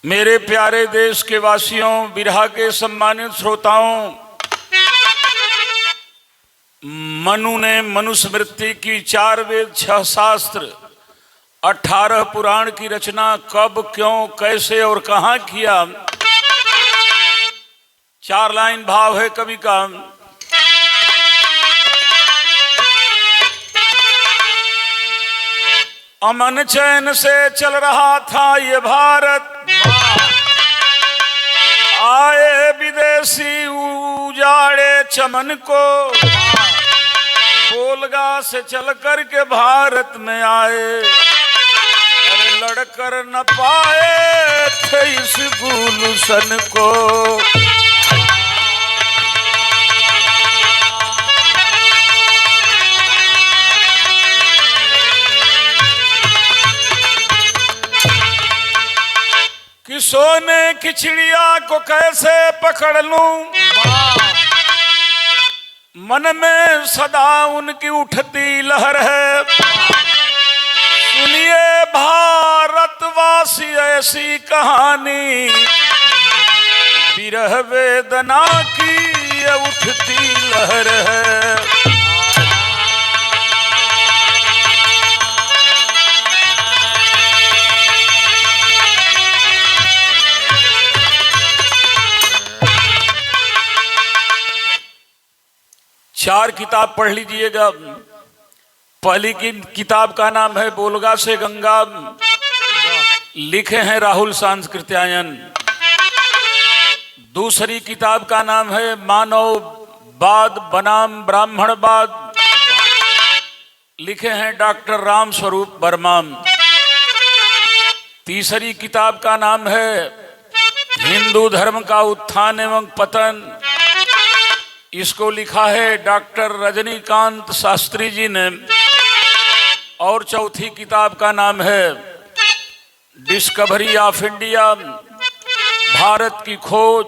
मेरे प्यारे देश के वासियों, बिरहा के सम्मानित श्रोताओं, मनु ने मनुस्मृति की 4 वेद 6 शास्त्र 18 पुराण की रचना कब, क्यों, कैसे और कहाँ किया। 4 लाइन भाव है कवि का। अमन चैन से चल रहा था ये भारत, आए विदेशी उजाड़े चमन को। बोलगा से चल कर के भारत में आए, अरे लड़कर न पाए थे इस गुलशन को। कि सोने की चिड़िया को कैसे पकड़ लूं, मन में सदा उनकी उठती लहर है। सुनिए भारतवासी ऐसी कहानी, विरह वेदना की ये उठती लहर है। चार किताब पढ़ लीजिएगा। पहली की किताब का नाम है बोलगा से गंगा, लिखे हैं राहुल सांस्कृत्यायन। दूसरी किताब का नाम है मानववाद बनाम ब्राह्मणवाद, लिखे हैं डॉक्टर राम स्वरूप वर्मा। तीसरी किताब का नाम है हिंदू धर्म का उत्थान एवं पतन, इसको लिखा है डॉक्टर रजनीकांत शास्त्री जी ने। और चौथी किताब का नाम है डिस्कवरी ऑफ इंडिया, भारत की खोज,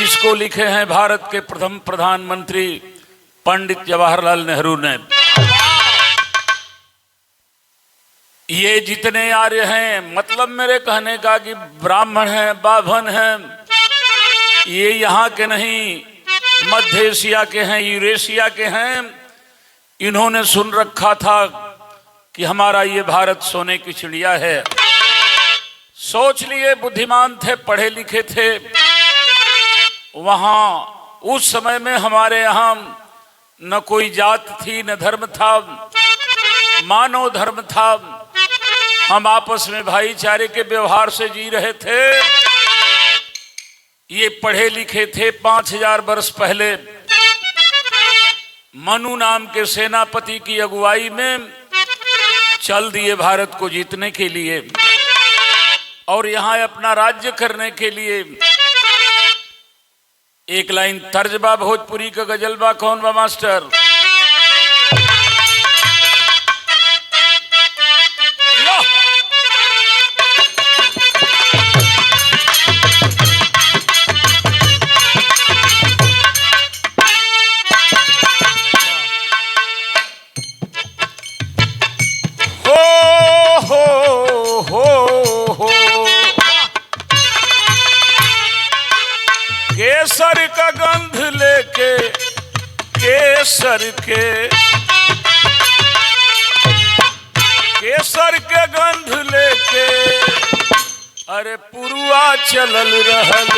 इसको लिखे हैं भारत के प्रथम प्रधानमंत्री पंडित जवाहरलाल नेहरू ने। ये जितने आर्य हैं, मतलब मेरे कहने का कि ब्राह्मण हैं, बाभन हैं, ये यहाँ के नहीं, मध्य एशिया के हैं, यूरेशिया के हैं। इन्होंने सुन रखा था कि हमारा ये भारत सोने की चिड़िया है। सोच लिए बुद्धिमान थे, पढ़े लिखे थे। वहाँ उस समय में हमारे यहाँ न कोई जात थी, न धर्म था, मानव धर्म था। हम आपस में भाईचारे के व्यवहार से जी रहे थे। ये पढ़े लिखे थे। 5000 वर्ष पहले मनु नाम के सेनापति की अगुवाई में चल दिए भारत को जीतने के लिए और यहाँ अपना राज्य करने के लिए। एक लाइन तर्जबा भोजपुरी का गजलबा, कौन बा मास्टर? केसर का गंध लेके, केसर के गंध लेके, अरे पुरुआ चलल रहल।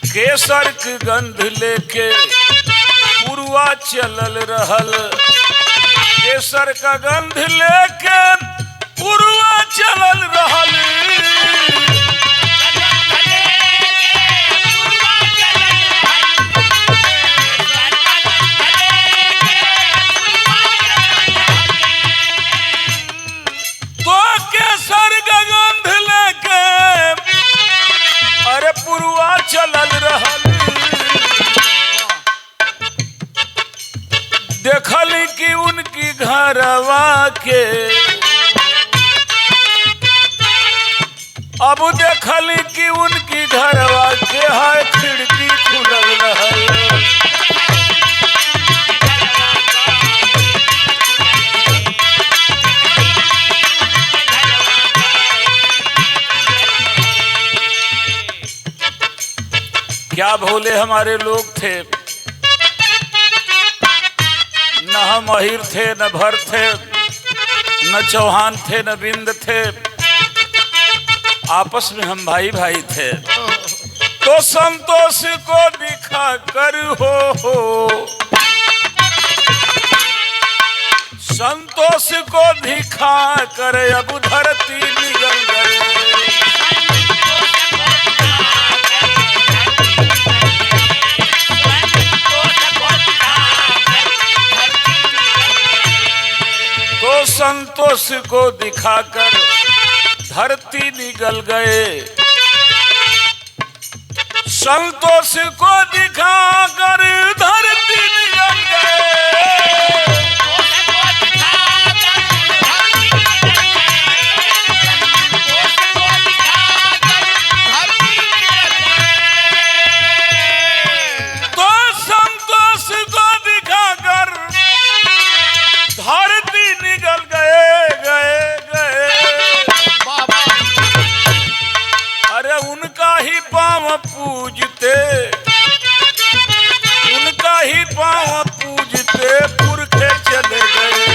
केसर के गंध लेके पुरुआ चलल रहल। केसर का गंध लेके पुरुआ चलल रहल। तो केसर का गंध लेके अरे पुरुआ चलल रहल। देखल कि उनकी घरवा के, अब देखल कि उनकी घरवा के है खिड़की खुलल रहल। भोले हमारे लोग थे, न हम अहिर थे, न भर थे, न चौहान थे, न बिंद थे, आपस में हम भाई भाई थे। तो संतोष को दिखा कर हो संतोष को दिखा कर अब धरती निगल गए। तो संतोष को दिखाकर धरती निगल गए। संतोष को दिखाकर धरती निगल गए। तो संतोष को दिखाकर धरती निगल गए गए। अरे उनका ही पाँव पूजते, उनका ही पाँव पूजते पुरखे चले गए।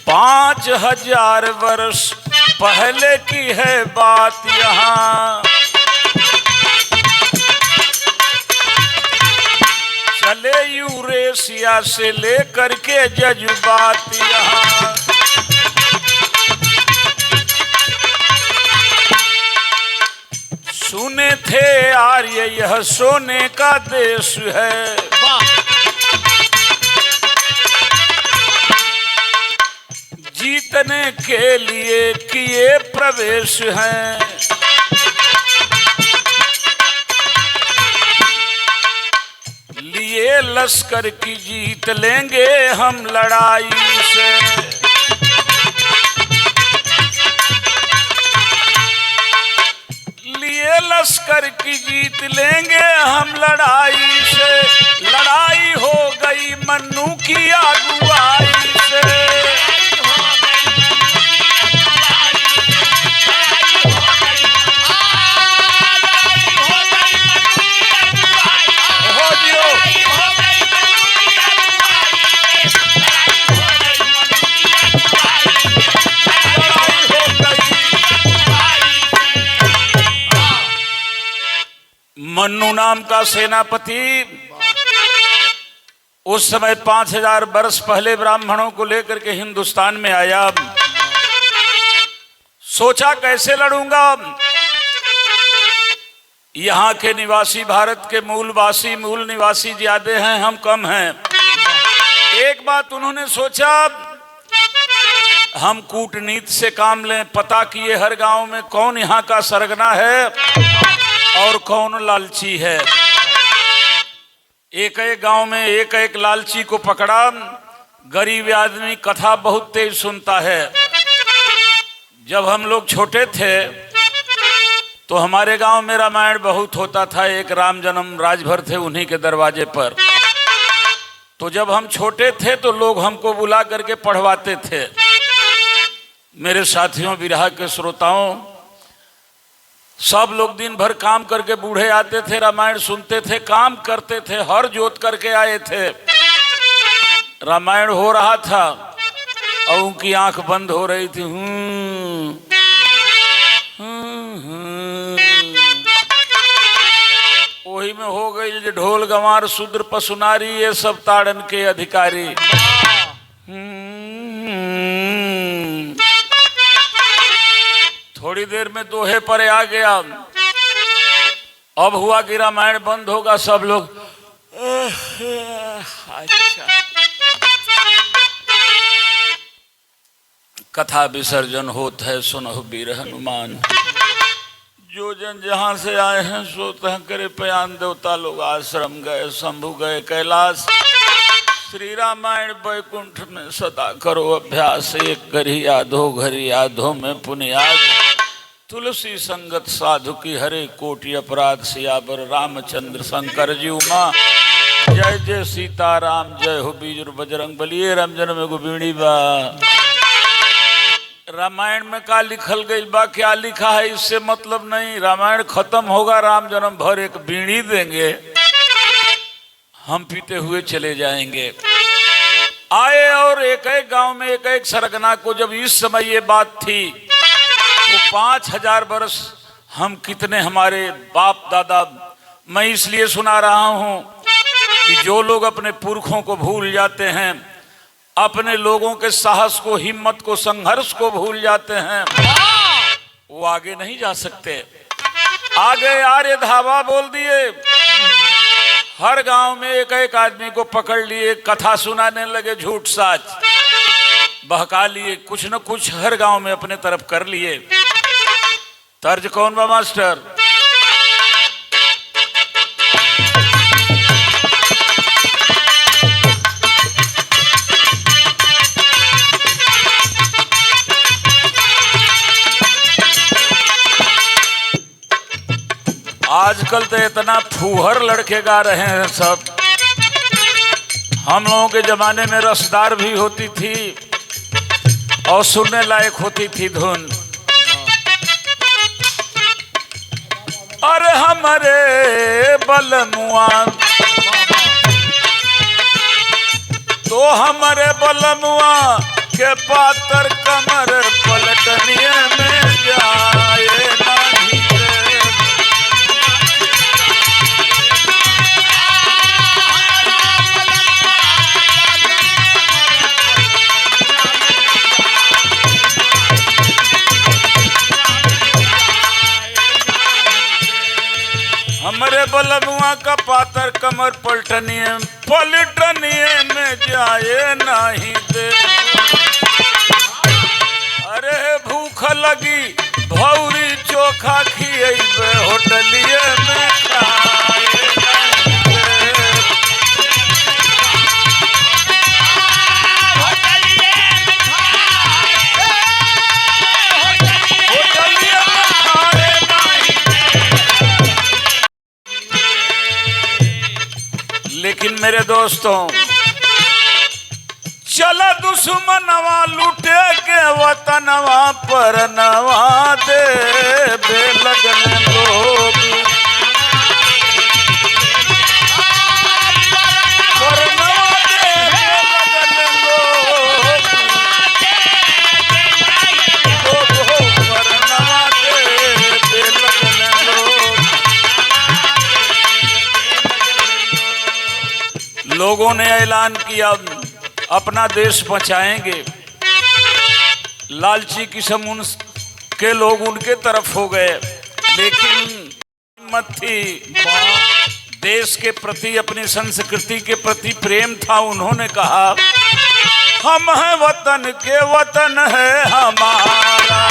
पाँच 5000 वर्ष पहले की है बात यहाँ, चले यूरेशिया से लेकर के जज्बात यहाँ। सुने थे आर्य यह सोने का देश है, जीतने के लिए किए प्रवेश हैं। लिए लश्कर की जीत लेंगे हम लड़ाई से। लिए लश्कर की जीत लेंगे हम लड़ाई से। लड़ाई हो गई मन्नू की अगुवाई से। मन्नू नाम का सेनापति उस समय 5000 वर्ष पहले ब्राह्मणों को लेकर के हिंदुस्तान में आया। सोचा कैसे लड़ूंगा, यहाँ के निवासी भारत के मूल निवासी ज्यादा हैं, हम कम हैं। एक बात उन्होंने सोचा, हम कूटनीति से काम लें, पता किए हर गांव में कौन यहाँ का सरगना है और कौन लालची है। एक एक गांव में एक एक लालची को पकड़ा। गरीब आदमी कथा बहुत तेज सुनता है। जब हम लोग छोटे थे तो हमारे गांव में रामायण बहुत होता था। एक राम जन्म राजभर थे उन्हीं के दरवाजे पर। तो जब हम छोटे थे तो लोग हमको बुला करके पढ़वाते थे। मेरे साथियों, विरहा के श्रोताओं, सब लोग दिन भर काम करके बूढ़े आते थे, रामायण सुनते थे, काम करते थे, हर जोत करके आए थे। रामायण हो रहा था और उनकी आंख बंद हो रही थी। वही में हो गई जो ढोल गंवार शूद्र पशुनारी ये सब ताड़न के अधिकारी। थोड़ी देर में दोहे पर आ गया। अब हुआ कि रामायण बंद होगा, सब लोग अच्छा। कथा विसर्जन होता है, सुनहु वीर हनुमान। जो जन जहां से आए हैं सो तह करे पयान। देवता लोग आश्रम गए, शंभु गए कैलाश। श्री रामायण वैकुंठ में सदा करो अभ्यास। एक घड़ी याद हो, घड़ी याद हो में पुण्य याद। तुलसी संगत साधु की हरे कोटि अपराध सियावर रामचंद्र शंकर जी उमा जय जय सीताराम जय हो बीजर बजरंग बलिए रामजन में गोबीणी बा। रामायण में का लिखल गई बा क्या लिखा है इससे मतलब नहीं। रामायण खत्म होगा राम जन्म भर एक बीड़ी देंगे हम पीते हुए चले जाएंगे। आए और एक एक गांव में एक एक सरगना को जब इस समय ये बात थी तो 5000 वर्ष हम कितने हमारे बाप दादा, मैं इसलिए सुना रहा हूं कि जो लोग अपने पुरखों को भूल जाते हैं, अपने लोगों के साहस को, हिम्मत को, संघर्ष को भूल जाते हैं, वो आगे नहीं जा सकते। आगे आर्य धावा बोल दिए, हर गांव में एक एक आदमी को पकड़ लिए, कथा सुनाने लगे, झूठ साच बहका लिए, कुछ न कुछ हर गांव में अपने तरफ कर लिए। तर्ज कौन बा मास्टर? आजकल तो इतना फूहर लड़के गा रहे हैं सब। हम लोगों के जमाने में रसदार भी होती थी और सुनने लायक होती थी धुन। अरे हमारे बलमुआ तो हमारे बलमुआ के पातर कमर पलटनिए में जाए नहीं दे। हमारे बलमुआ का पातर कमर पलटनिए में जाए नहीं दे। अरे भूख लगी भौरी चोखा खिएबे होटलिए में खाए नहीं दे। लेकिन मेरे दोस्तों, चला दुश्मनवा लुटे के वतनवा पर नवा दे बेलगन लोग। पर नवा दे बेलगन लोग, पर नवा दे बेलगन लोग। लोगों ने ऐलान किया अपना देश बचाएंगे। लालची किस्म के लोग उनके तरफ हो गए, लेकिन हिम्मत थी, देश के प्रति, अपनी संस्कृति के प्रति प्रेम था। उन्होंने कहा हम हैं वतन के, वतन है हमारा।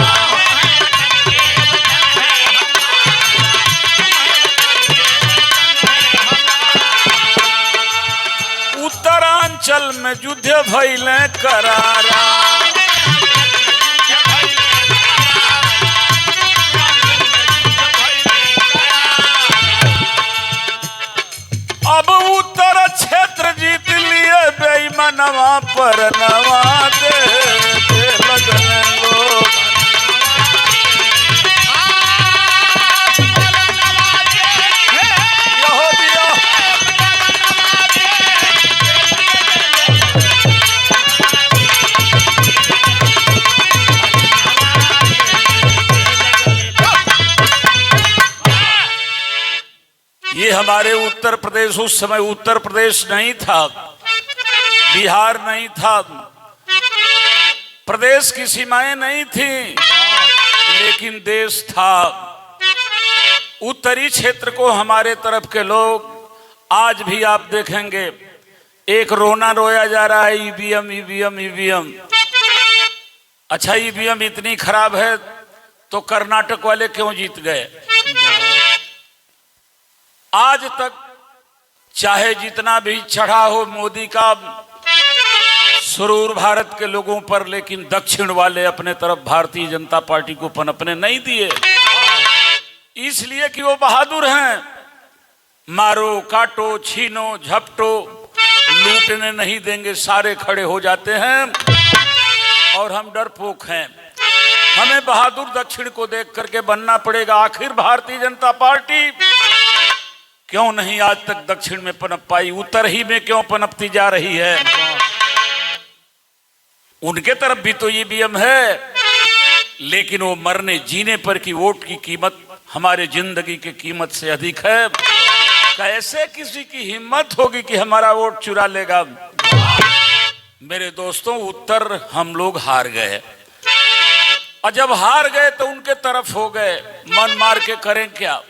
उत्तरांचल में युद्ध भइले करारा। अब उत्तर क्षेत्र जीत लिए बेईमानवा पर नवा दे लगने लोग। ये हमारे उत्तर प्रदेश, उस समय उत्तर प्रदेश नहीं था, बिहार नहीं था, प्रदेश की सीमाएं नहीं थी, लेकिन देश था। उत्तरी क्षेत्र को हमारे तरफ के लोग आज भी आप देखेंगे एक रोना रोया जा रहा है, ईवीएम ईवीएम ईवीएम। अच्छा, ईवीएम इतनी खराब है तो कर्नाटक वाले क्यों जीत गए? आज तक चाहे जितना भी चढ़ा हो मोदी का सुरूर भारत के लोगों पर, लेकिन दक्षिण वाले अपने तरफ भारतीय जनता पार्टी को पनपने नहीं दिए, इसलिए कि वो बहादुर हैं। मारो काटो छीनो झपटो, लूटने नहीं देंगे, सारे खड़े हो जाते हैं। और हम डरपोक हैं, हमें बहादुर दक्षिण को देख करके बनना पड़ेगा। आखिर भारतीय जनता पार्टी क्यों नहीं आज तक दक्षिण में पनप पाई, उत्तर ही में क्यों पनपती जा रही है? उनके तरफ भी तो ईवीएम है, लेकिन वो मरने जीने पर की वोट की कीमत हमारे जिंदगी की कीमत से अधिक है। कैसे किसी की हिम्मत होगी कि हमारा वोट चुरा लेगा? मेरे दोस्तों, उत्तर हम लोग हार गए, और जब हार गए तो उनके तरफ हो गए। मन मार के करें क्या?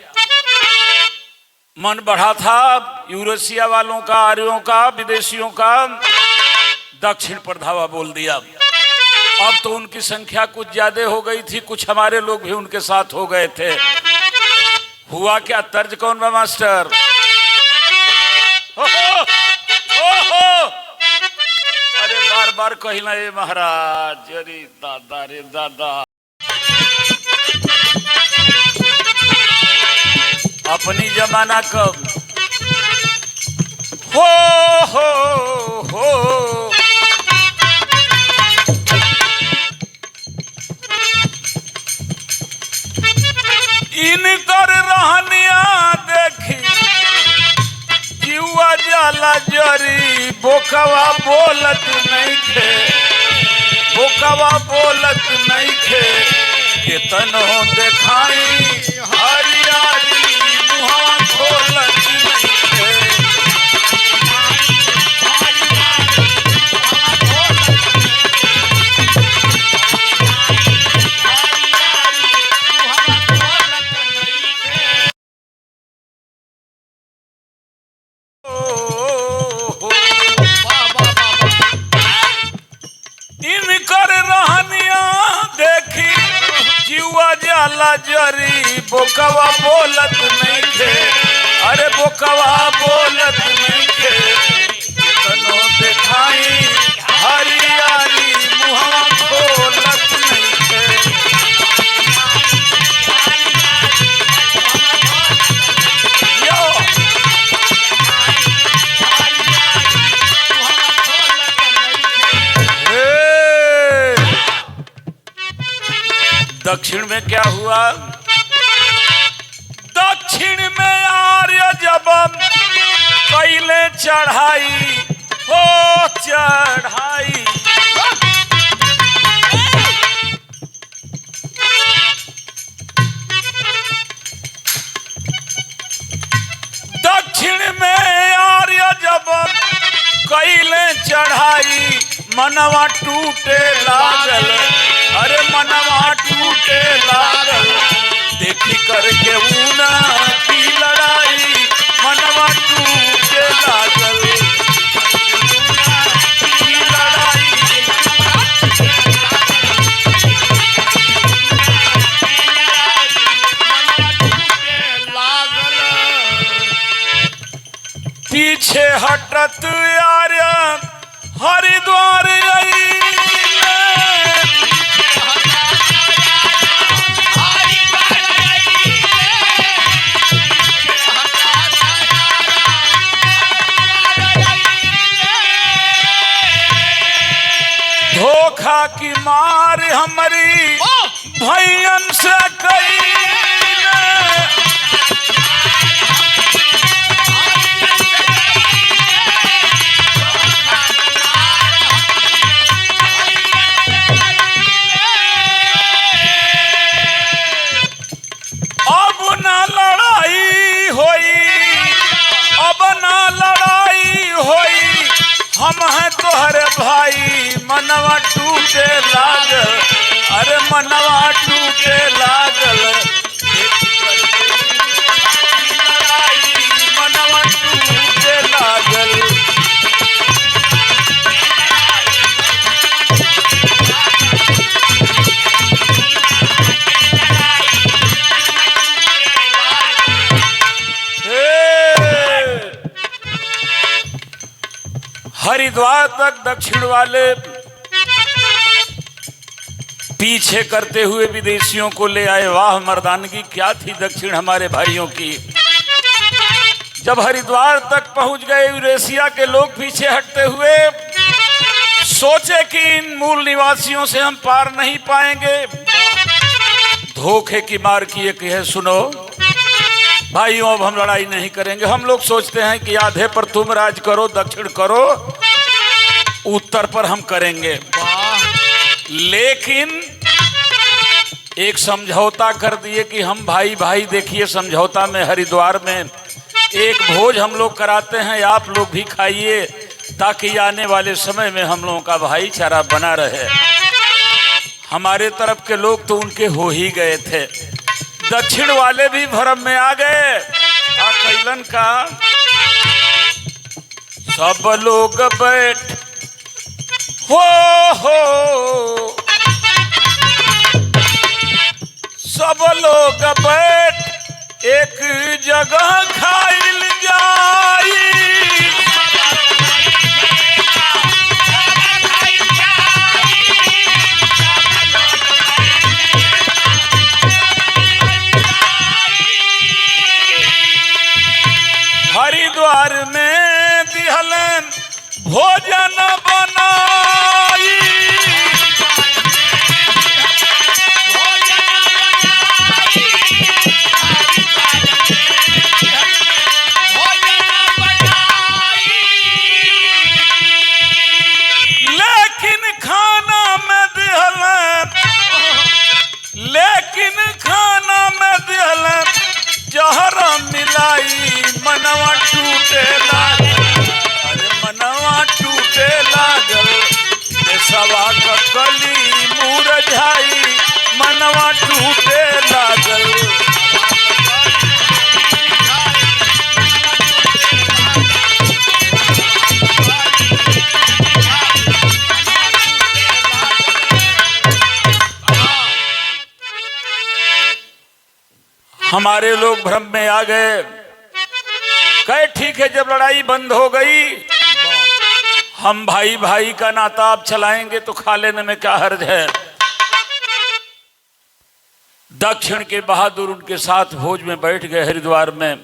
मन बढ़ा था यूरोसिया वालों का, आर्यों का, विदेशियों का, दक्षिण पर धावा बोल दिया। अब तो उनकी संख्या कुछ ज्यादा हो गई थी, कुछ हमारे लोग भी उनके साथ हो गए थे। हुआ क्या? तर्ज कौन बा मास्टर? हो, अरे बार बार कहना ये महाराज, अरे दादा रे दादा। अपनी जमाना कब हो इनकर रहनिया देखी जीवा जाला जरी, बोकवा बोलत नहीं थे, बोकवा बोलत नहीं थे। केतनो देखाई हरियाली, मुहा खोलत नहीं थे। इनकर रहनिया देखी जीवा जाला जरी, बोकवा बोलत नहीं थे, अरे बोकवा बोलत नहीं थे। कितनो देखाई हरियाली, मुहा खोलत नहीं थे। दक्षिण में क्या हुआ? दक्षिण में आर्य जब पहले चढ़ाई हो चढ़ाई, दक्षिण में आर्य जब कैले चढ़ाई, मनवा टूटे लागल, अरे मनवा टूटे लागल। देखी करके ऊना की लड़ाई, मनवा टूटे लागल की लड़ाई। पीछे हटत आर्य हरिद्वार आई, धोखा की मार हमारी भैयन से कई। अब ना लड़ाई होई, अब ना लड़ाई होई, हम हैं तोहरे भाई। मनवा टूटे लागल, अरे मनवा टूटे लागल। लड़ाई मनवा टूटे लागल। हरिद्वार तक दक्षिण वाले पीछे करते हुए विदेशियों को ले आए। वाह मर्दानगी क्या थी दक्षिण हमारे भाइयों की। जब हरिद्वार तक पहुंच गए यूरेशिया के लोग पीछे हटते हुए सोचे कि इन मूल निवासियों से हम पार नहीं पाएंगे। धोखे की मार किए कि है सुनो भाइयों अब हम लड़ाई नहीं करेंगे। हम लोग सोचते हैं कि आधे पर तुम राज करो, दक्षिण करो, उत्तर पर हम करेंगे। लेकिन एक समझौता कर दिए कि हम भाई भाई देखिए समझौता में हरिद्वार में एक भोज हम लोग कराते हैं, आप लोग भी खाइए ताकि आने वाले समय में हम लोगों का भाईचारा बना रहे। हमारे तरफ के लोग तो उनके हो ही गए थे, दक्षिण वाले भी भरम में आ गए। कैलन का सब लोग बैठ हो सब लोग बैठ एक जगह खाइल जाई। हरिद्वार में दिहलन भोजन बनाई। लेकिन खाना में दिहलन जहर मिलाई। मनवा टूटे लागल, अरे मनवा टूटे लागल, सवा का कली मुरझाई। मनवा टूटे लागल, हमारे लोग भ्रम में आ गए। कहे ठीक है जब लड़ाई बंद हो गई हम भाई भाई का नाता अब चलाएंगे तो खा लेने में क्या हर्ज है। दक्षिण के बहादुर उनके साथ भोज में बैठ गए हरिद्वार में।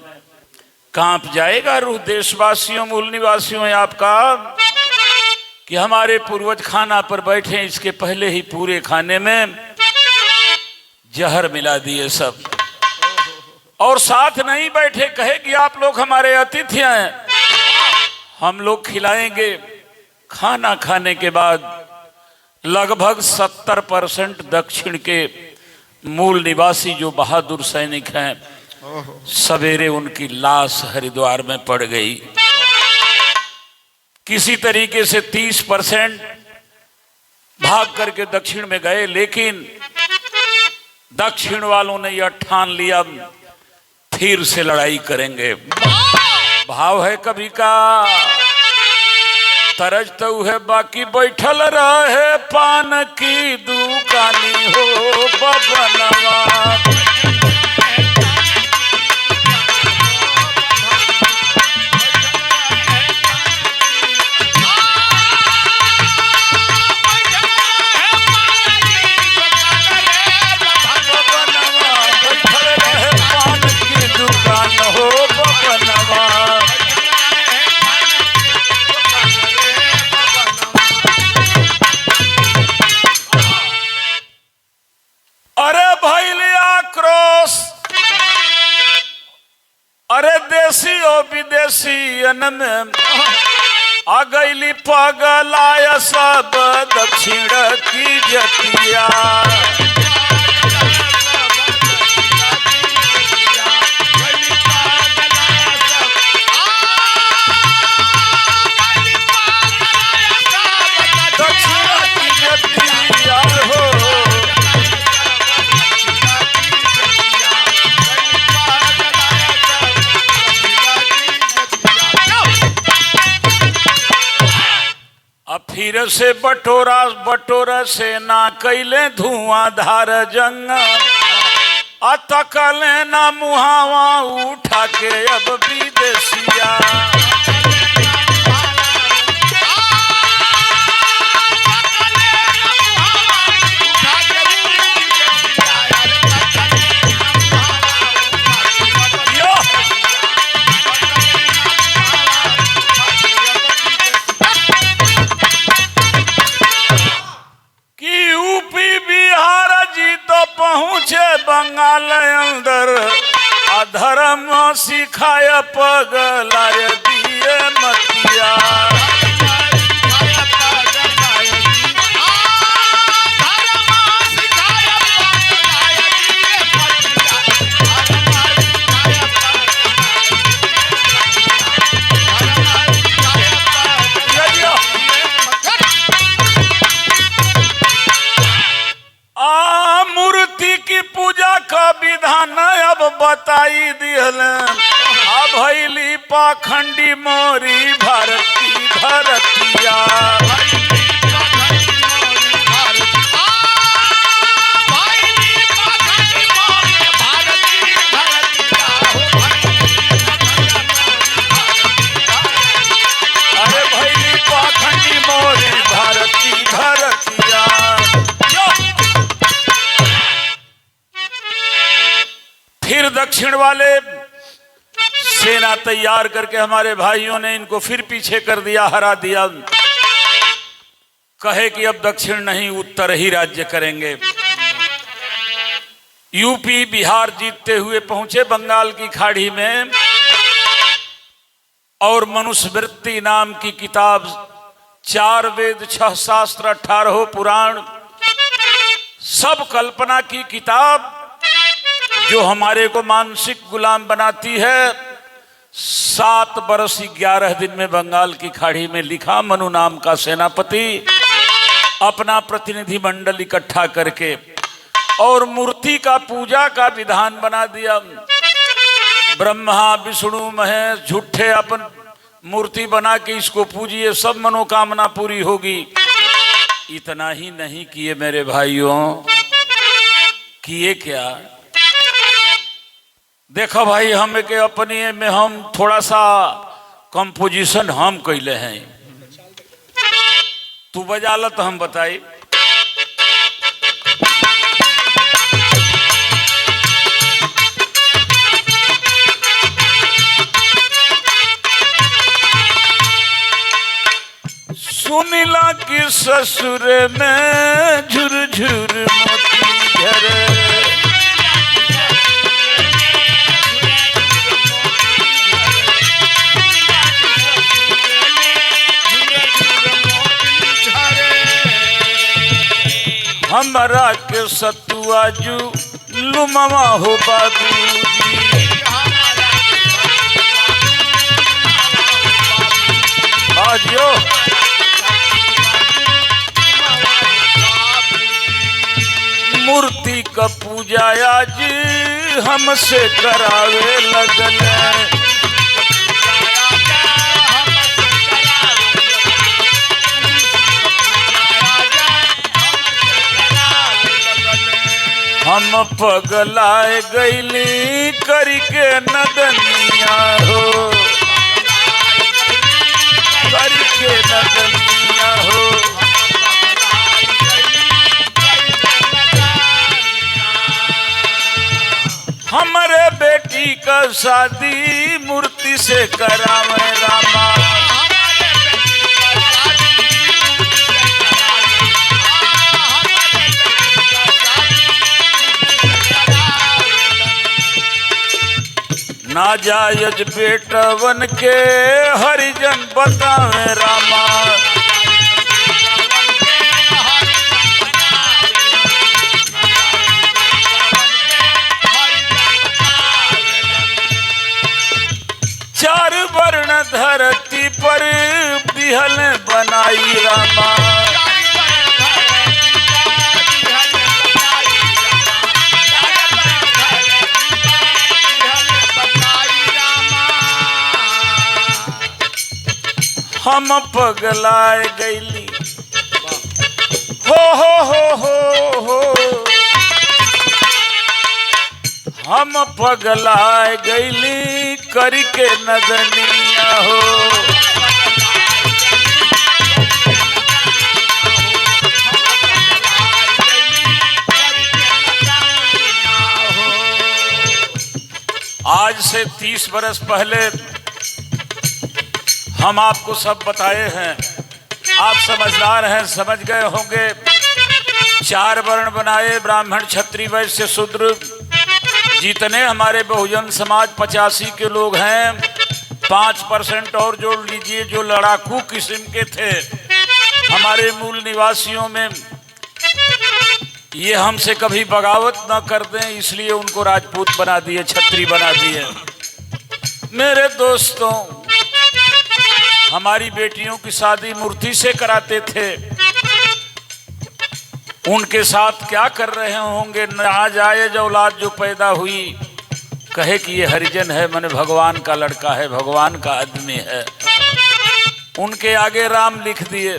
कांप जाएगा रूह देशवासियों मूल निवासियों आपका कि हमारे पूर्वज खाना पर बैठे, इसके पहले ही पूरे खाने में जहर मिला दिए सब। और साथ नहीं बैठे, कहे कि आप लोग हमारे अतिथि हैं, हम लोग खिलाएंगे। खाना खाने के बाद लगभग 70% दक्षिण के मूल निवासी जो बहादुर सैनिक हैं सवेरे उनकी लाश हरिद्वार में पड़ गई। किसी तरीके से 30% भाग करके दक्षिण में गए, लेकिन दक्षिण वालों ने यह ठान लिया फिर से लड़ाई करेंगे। भाव है कभी का तरज तो है बाकी बैठल रहे पान की दुकानी हो बबनवा। अरे देसी और विदेशी में आ गईली पगलाया सब दक्षिण की जतिया। अब फिर से बटोरा से ना कैले धुआंधार जंग अतकले ना मुहावा उठा के अब विदेशिया। सिखाया पगलाय दिए मतिया। मूर्ति की पूजा का विधान अब बताई दिहल। भैली पाखंडी मोरी भारती धरतिया। अरे भैली पाखंडी मोरी भारती धरतिया। फिर दक्षिण वाले सेना तैयार करके हमारे भाइयों ने इनको फिर पीछे कर दिया, हरा दिया। कहे कि अब दक्षिण नहीं उत्तर ही राज्य करेंगे। यूपी बिहार जीतते हुए पहुंचे बंगाल की खाड़ी में और मनुस्मृति नाम की किताब, 4 वेद 6 शास्त्र 18 पुराण, सब कल्पना की किताब जो हमारे को मानसिक गुलाम बनाती है, 7 बरस 11 दिन में बंगाल की खाड़ी में लिखा। मनु नाम का सेनापति अपना प्रतिनिधि मंडल इकट्ठा करके और मूर्ति का पूजा का विधान बना दिया। ब्रह्मा विष्णु महेश झूठे अपन मूर्ति बना के इसको पूजिए, सब मनोकामना पूरी होगी। इतना ही नहीं किए मेरे भाइयों, किए क्या? देखो भाई, हम के अपने में हम थोड़ा सा कंपोजिशन हम कैले हैं। तू बजाला तो हम बताई। सुनिला कि ससुर में झुरझुर मोती झरे। हमरा के सतुआ जू लुमवा हो बाबूजी। आजियो मूर्ति का पूजा आज हमसे करावे लगल। हम पगलाए गईली करके नदनिया हो, करके नदनिया हो। हमारे बेटी का शादी मूर्ति से करावे रामा। नाजायज बेटवन के हरिजन बतावे रामा। चार वर्ण धरती पर बिहल बनाई रामा। हम पगलाए गईली हो। हम पगलाए गईली करके नदनिया हो। आज से 30 बरस पहले हम आपको सब बताए हैं, आप समझदार हैं, समझ गए होंगे। 4 वर्ण बनाए, ब्राह्मण क्षत्रिय वैश्य शूद्र। जितने हमारे बहुजन समाज 85 के लोग हैं, 5% और जोड़ लीजिए जो लड़ाकू किस्म के थे हमारे मूल निवासियों में, ये हमसे कभी बगावत ना कर दें, इसलिए उनको राजपूत बना दिए, छत्री बना दिए। मेरे दोस्तों, हमारी बेटियों की शादी मूर्ति से कराते थे, उनके साथ क्या कर रहे होंगे? नाजायज औलाद जो पैदा हुई, कहे कि ये हरिजन है, माने भगवान का लड़का है, भगवान का आदमी है, उनके आगे राम लिख दिए।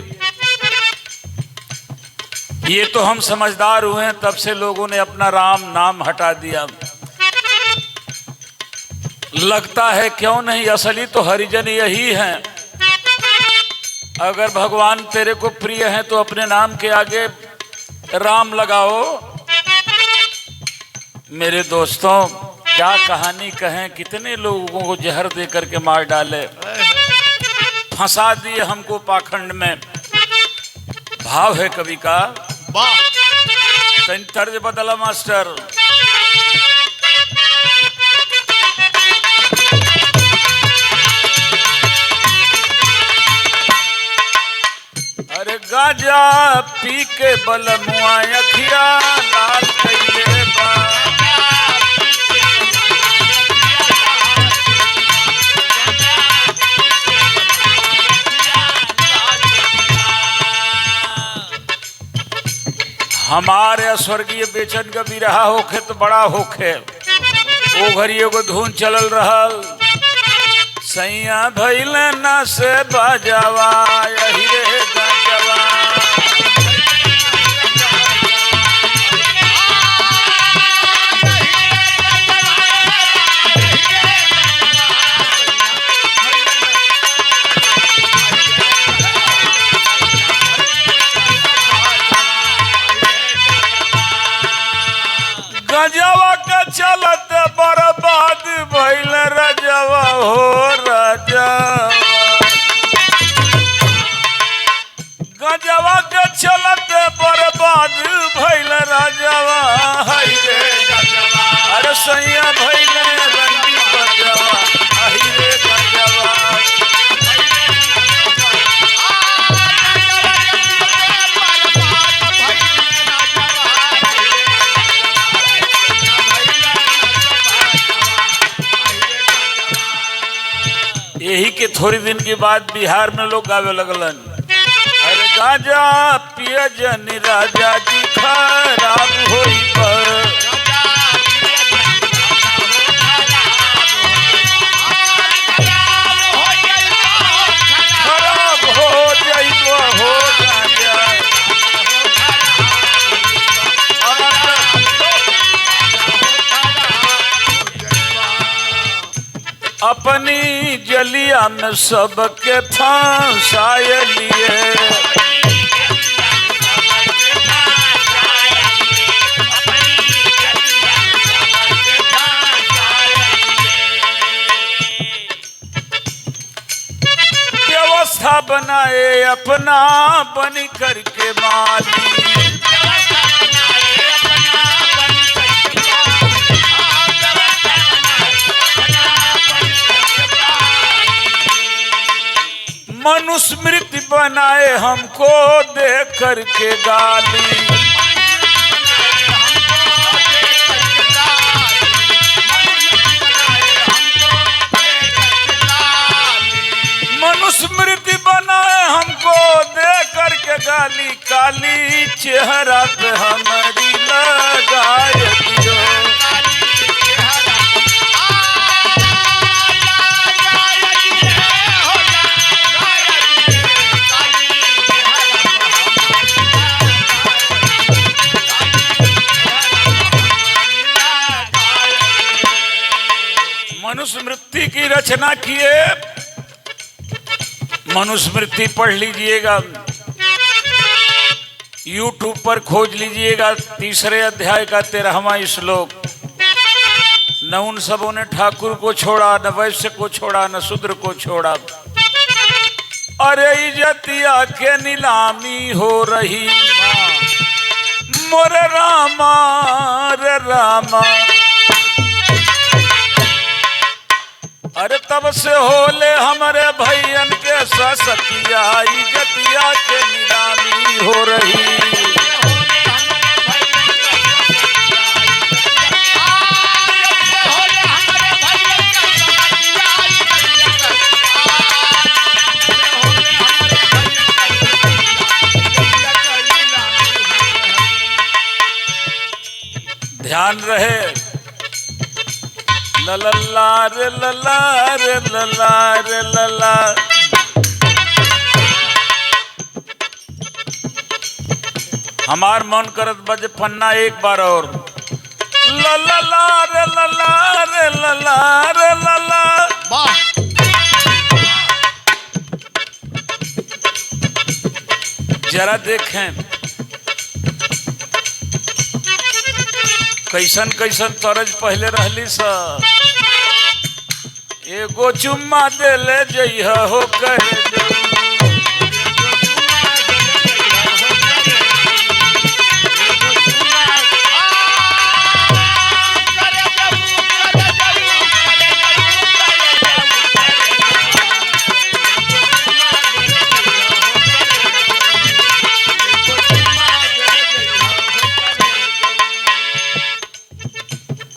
ये तो हम समझदार हुए हैं, तब से लोगों ने अपना राम नाम हटा दिया। लगता है क्यों नहीं, असली तो हरिजन यही हैं। अगर भगवान तेरे को प्रिय है तो अपने नाम के आगे राम लगाओ। मेरे दोस्तों, क्या कहानी कहें, कितने लोगों को जहर दे करके मार डाले, फंसा दिए हमको पाखंड में। भाव है कवि का, तर्ज बदला मास्टर। अरे गाजा पी के बलमुआ अखिया लाल कइले बा, हमारे स्वर्गीय बेचन का भी रहा होखे तो बड़ा होखे, वो घरियों को धुन चलल रहल, सैया भइल न से बजावा यही रे गजवा। गजवा के चलत बर्बाद भइल रजवा हो रजवा, गजवा के चलत बर्बाद भइल रजवा, हई रे गजवा। अरे सैया भइल रंडी बजवा, हई रे गजवा। यही के थोड़ी दिन के बाद बिहार में लोग गावे लगलन, अरे गाजा पिया जनी राजा जी खराब होई पर, खराब हो जाइबो हो राजा। अपनी जलिया में सबके फंसाए लिए, व्यवस्था बनाए अपना बनी करके माली, मनुस्मृति बनाए हमको दे करके गाली, मनुस्मृति बनाए हमको दे करके गाली, काली चेहरा पे हमारी लगाए दियो। मनुस्मृति की रचना किए, मनुस्मृति पढ़ लीजिएगा, YouTube पर खोज लीजिएगा, 3रे अध्याय का 13वां श्लोक। न उन सबों ने ठाकुर को छोड़ा, न वैश्य को छोड़ा, न शूद्र को छोड़ा, अरे इज्जतिया के नीलामी हो रही, मोरे रामा रे रामा, अरे तब से होले हमारे भैयन के ससतिया इज्जतिया के नीलामी हो रही। ध्यान रहे लल्ला रे लल्ला रे लल्ला रे लल्ला। हमार मन करत बजे पन्ना एक बार और लल्ला रे लल्ला रे लल्ला रे लल्ला। जरा देखें कैसन कैसन तरज पहले रहली सा। एगो चुम्मा दे ले जइहा हो कहे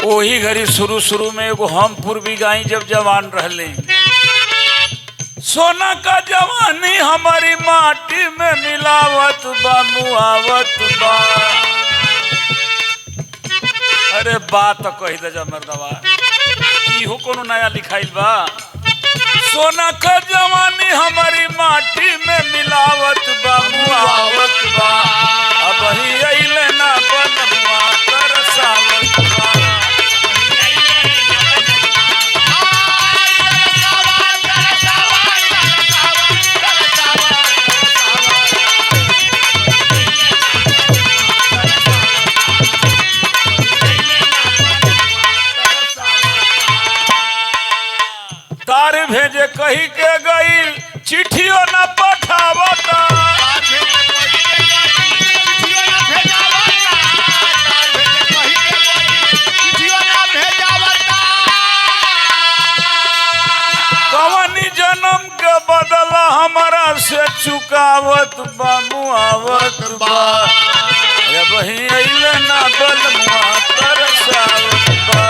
वही घड़ी शुरू शुरू में एगो हम पूर्वी गाई जब जवान रहले। सोना का जवानी हमारी माटी में मिलावत बा मुआवत बा। अरे बात तो कही दे मर्दवा इहो कोनो नया लिखाइल बा। सोना का जवानी हमारी माटी में मिलावत बा मुआवत बा। अब ही अइले ना बनवा तरसावत बा। तार भेजे कही के गई चिट्ठियों न पठावता। कवनी जन्म के बदला हमारा से चुकावत बा मुआवत बा। वही अइले ना बलमुआ तरसावत बा।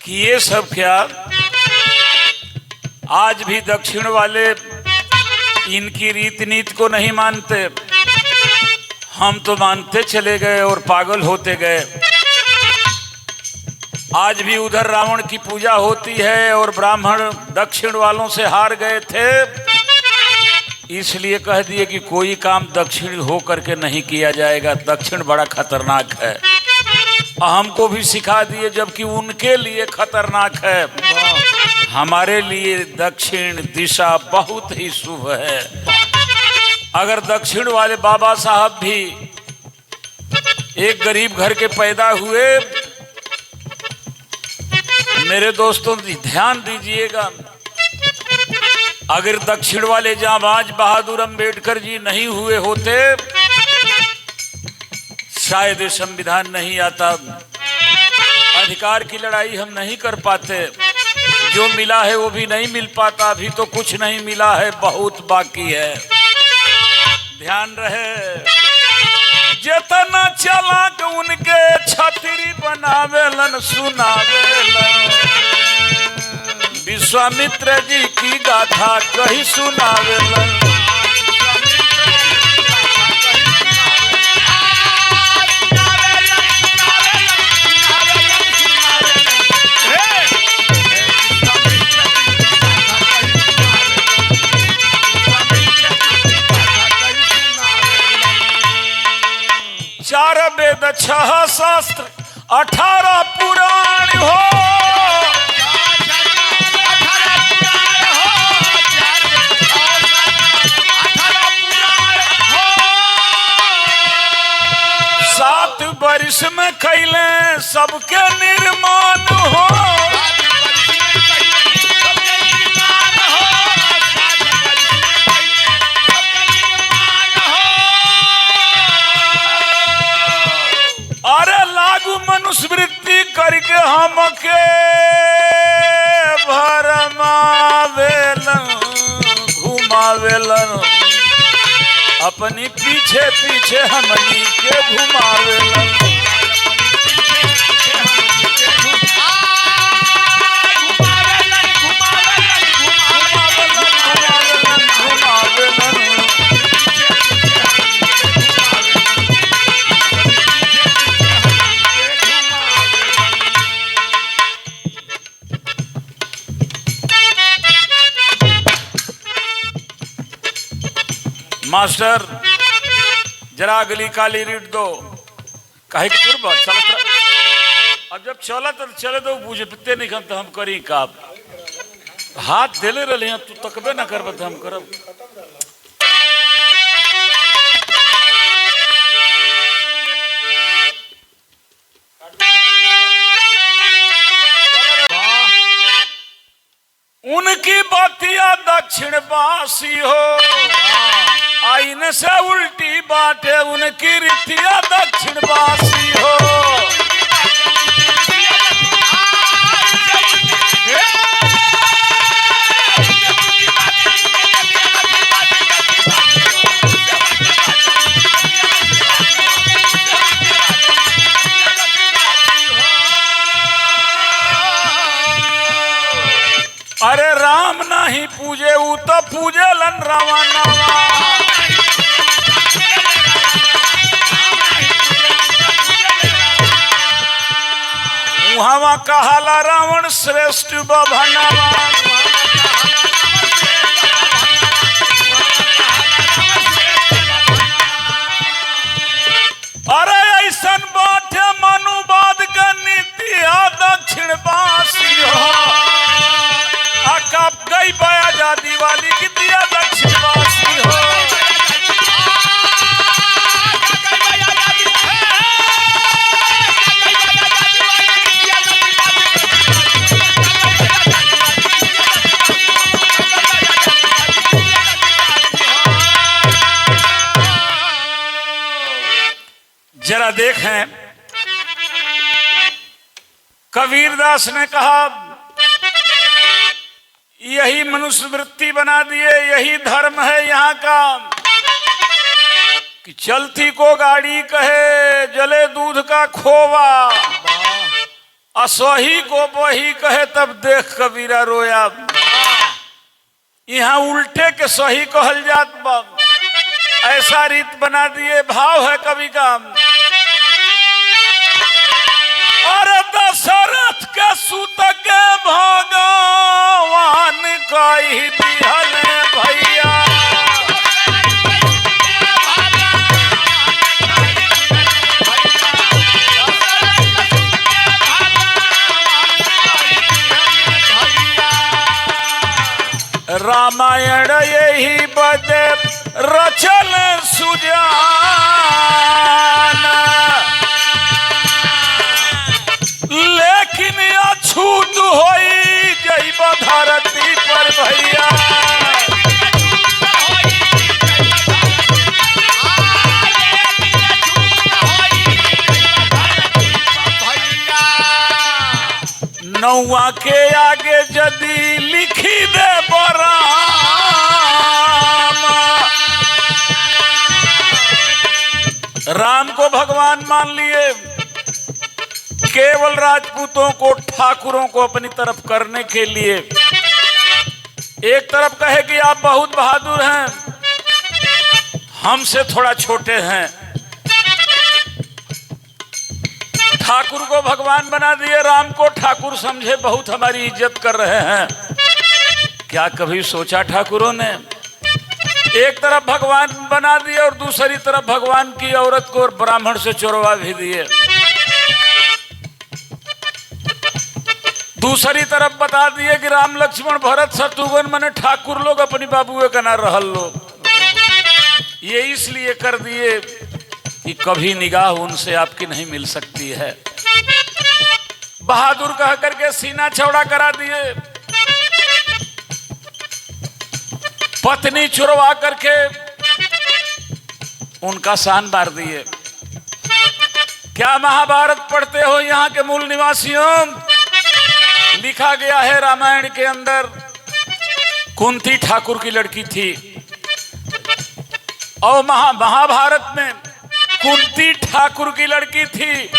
ये सब क्या आज भी दक्षिण वाले इनकी रीत नीति को नहीं मानते। हम तो मानते चले गए और पागल होते गए। आज भी उधर रावण की पूजा होती है और ब्राह्मण दक्षिण वालों से हार गए थे, इसलिए कह दिए कि कोई काम दक्षिण हो करके नहीं किया जाएगा। दक्षिण बड़ा खतरनाक है। हमको भी सिखा दिए जबकि उनके लिए खतरनाक है। हमारे लिए दक्षिण दिशा बहुत ही शुभ है। अगर दक्षिण वाले बाबा साहब भी एक गरीब घर के पैदा हुए, मेरे दोस्तों ध्यान दीजिएगा, अगर दक्षिण वाले जांबाज बहादुर अंबेडकर जी नहीं हुए होते शायद संविधान नहीं आता, अधिकार की लड़ाई हम नहीं कर पाते। जो मिला है वो भी नहीं मिल पाता। अभी तो कुछ नहीं मिला है, बहुत बाकी है। ध्यान रहे जितना चालाक उनके छतरी बनावेलन सुनावेलन। विश्वामित्र जी की गाथा कही सुनावेलन। चार वेद 6 शास्त्र 18 पुराण हो। सात वर्ष में कैले सबके निर्माण हो। अरे लागू मनुस्मृति करके हमके भरमावेलन घुमावेलन, अपनी पीछे पीछे हमनी के घुमावेलन। मास्टर जरा अगली काली रीट दो, कहे कि तुरबत चलत। अब जब चलत चले तो बुझते नहीं तो हम करी का हाथ देले रहे हैं, तू तकबे ना करब तो हम करब। उनकी बतिया दक्षिण बासी हो, आईन से उल्टी बाटे उनकी रीतिया दक्षिण बासी हो। अरे राम नहीं पूजे ऊ तो पूजे लन रावणावा। वहाँ कहाला रावण श्रेष्ठ बभनावा। अरे ऐसन बाटे मनुवाद का नीतिया दक्षिण बासी हो। कब गई बया जाती वाली की दिया दक्षिण बासी हो। जरा देखें, कबीरदास ने कहा यही मनुस्मृति बना दिए, यही धर्म है यहाँ का कि चलती को गाड़ी कहे जले दूध का खोवा, असही को बही कहे तब देख कबीरा रोया। यहाँ उल्टे के सही कहल जात बा, ऐसा रीत बना दिए। भाव है कवि का, और दशरथ के सुत के भगवान कही दिहल भैया। रामायण यही बदे रचल सुजान, लेकिन अछूत होई जैब धरती पर भैया। नौवा के आगे यदि लिखी दे राम को भगवान मान लिए, केवल राजपूतों को ठाकुरों को अपनी तरफ करने के लिए। एक तरफ कहे कि आप बहुत बहादुर हैं, हमसे थोड़ा छोटे हैं। ठाकुर को भगवान बना दिए, राम को ठाकुर समझे, बहुत हमारी इज्जत कर रहे हैं। क्या कभी सोचा ठाकुरों ने? एक तरफ भगवान बना दिए और दूसरी तरफ भगवान की औरत को और ब्राह्मण से चोरवा भी दिए। दूसरी तरफ बता दिए कि राम लक्ष्मण भरत शत्रुघ्न मने ठाकुर लोग अपनी बाबुए का ना रहल लोग। ये इसलिए कर दिए कि कभी निगाह उनसे आपकी नहीं मिल सकती है। बहादुर कह करके सीना चौड़ा करा दिए, पत्नी चुरवा करके उनका शान मार दिए। क्या महाभारत पढ़ते हो यहाँ के मूल निवासियों? लिखा गया है रामायण के अंदर, कुंती ठाकुर की लड़की थी और महाभारत में कुंती ठाकुर की लड़की थी।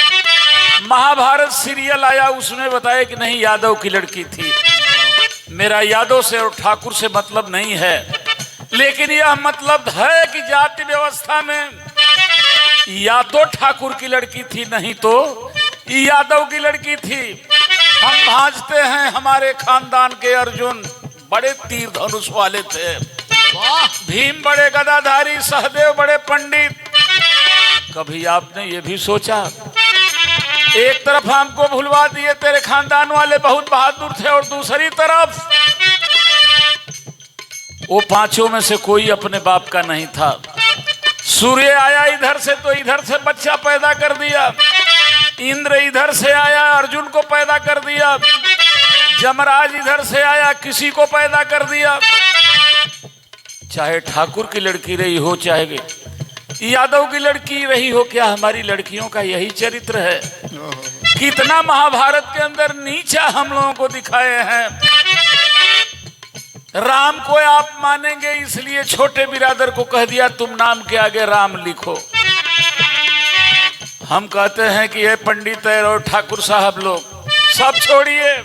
महाभारत सीरियल आया, उसमें बताया कि नहीं यादव की लड़की थी। मेरा यादव से और ठाकुर से मतलब नहीं है, लेकिन यह मतलब है कि जाति व्यवस्था में या तो ठाकुर की लड़की थी, नहीं तो यादव की लड़की थी। हम भांजते हैं हमारे खानदान के अर्जुन बड़े तीर धनुष वाले थे, भीम बड़े गदाधारी, सहदेव बड़े पंडित। कभी आपने ये भी सोचा? एक तरफ हमको भुलवा दिए, तेरे खानदान वाले बहुत बहादुर थे, और दूसरी तरफ वो पांचों में से कोई अपने बाप का नहीं था। सूर्य आया इधर से तो इधर से बच्चा पैदा कर दिया, इंद्र इधर से आया अर्जुन को पैदा कर दिया, जमराज इधर से आया किसी को पैदा कर दिया। चाहे ठाकुर की लड़की रही हो, चाहे यादव की लड़की रही हो, क्या हमारी लड़कियों का यही चरित्र है? कितना महाभारत के अंदर नीचा हम लोगों को दिखाए हैं। राम को आप मानेंगे इसलिए छोटे बिरादर को कह दिया तुम नाम के आगे राम लिखो। हम कहते हैं कि ये पंडित है और ठाकुर साहब लोग सब छोड़िए,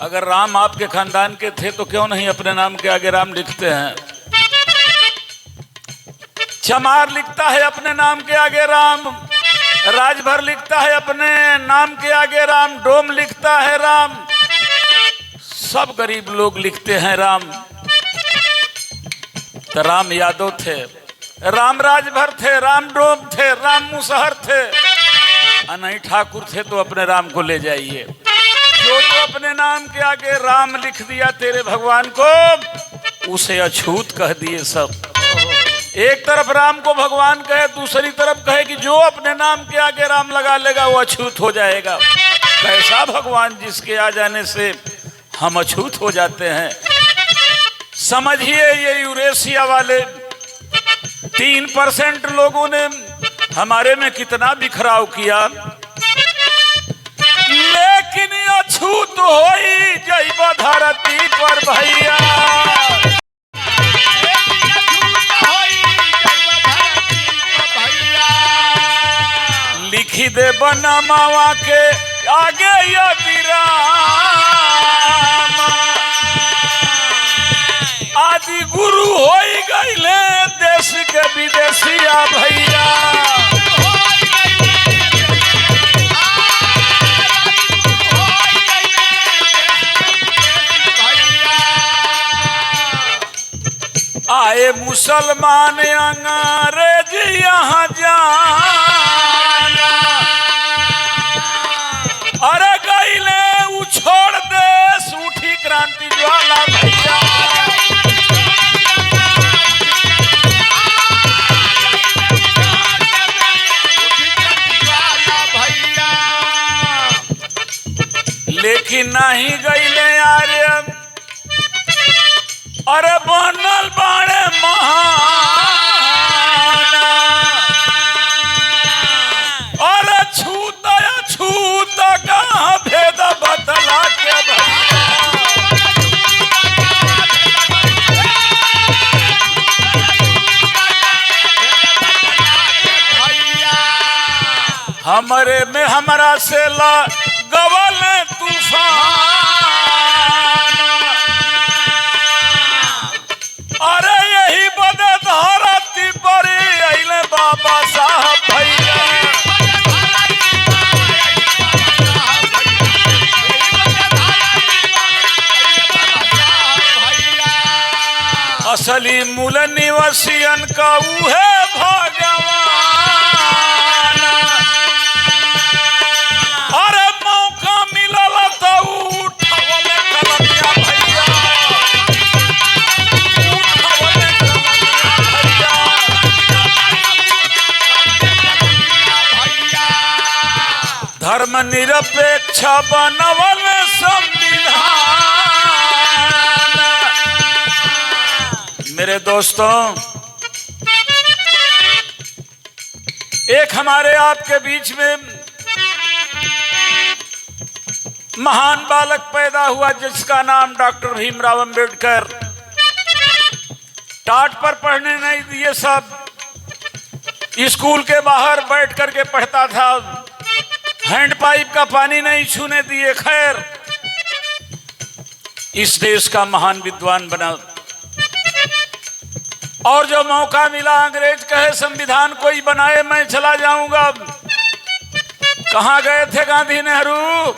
अगर राम आपके खानदान के थे तो क्यों नहीं अपने नाम के आगे राम लिखते हैं? चमार लिखता है अपने नाम के आगे राम, राजभर लिखता है अपने नाम के आगे राम, डोम लिखता है राम, सब गरीब लोग लिखते हैं राम। तो राम यादव थे, राम राजभर थे, राम डोम थे, राम मुसहर थे, नहीं ठाकुर थे तो अपने राम को ले जाइए। जो तो अपने नाम के आगे राम लिख दिया तेरे भगवान को, उसे अछूत कह दिए सब। एक तरफ राम को भगवान कहे, दूसरी तरफ कहे कि जो अपने नाम के आगे राम लगा लेगा वो अछूत हो जाएगा। कैसा भगवान जिसके आ जाने से हम अछूत हो जाते हैं। समझिए ये यूरेशिया वाले 3% लोगों ने हमारे में कितना बिखराव किया, लेकिन अछूत होई जैब धरती पर भैया। लिखी दे बना मावा के आगे यदि राम आदि गुरु होई गईले देश के विदेशिया भैया। आए मुसलमान अंग्रेज यहाँ जाना, अरे गईले उछोड़ देश उठी क्रांति ज्वाला भैया। लेकिन नहीं गईले आर्य, अरे बनल बाड़े महान, अरे छूत छूत कहाँ भेद बतला के भैया। हमरे में हमरा से ला गवल तूफान, अरे यही बदे धरती पर अइले बाबा साहब भैया। असली मूल निवासियन का उहे भगवान, अरे मौका मिलल तो उठावले कलमिया भैया। धर्मनिरपेक्ष बनवल संविधान। मेरे दोस्तों, एक हमारे आपके बीच में महान बालक पैदा हुआ जिसका नाम डॉक्टर भीमराव अंबेडकर। टाट पर पढ़ने नहीं दिए, सब स्कूल के बाहर बैठ करके पढ़ता था, हैंड पाइप का पानी नहीं छूने दिए। खैर, इस देश का महान विद्वान बना और जो मौका मिला अंग्रेज कहे संविधान कोई बनाए मैं चला जाऊंगा। कहां गए थे गांधी नेहरू,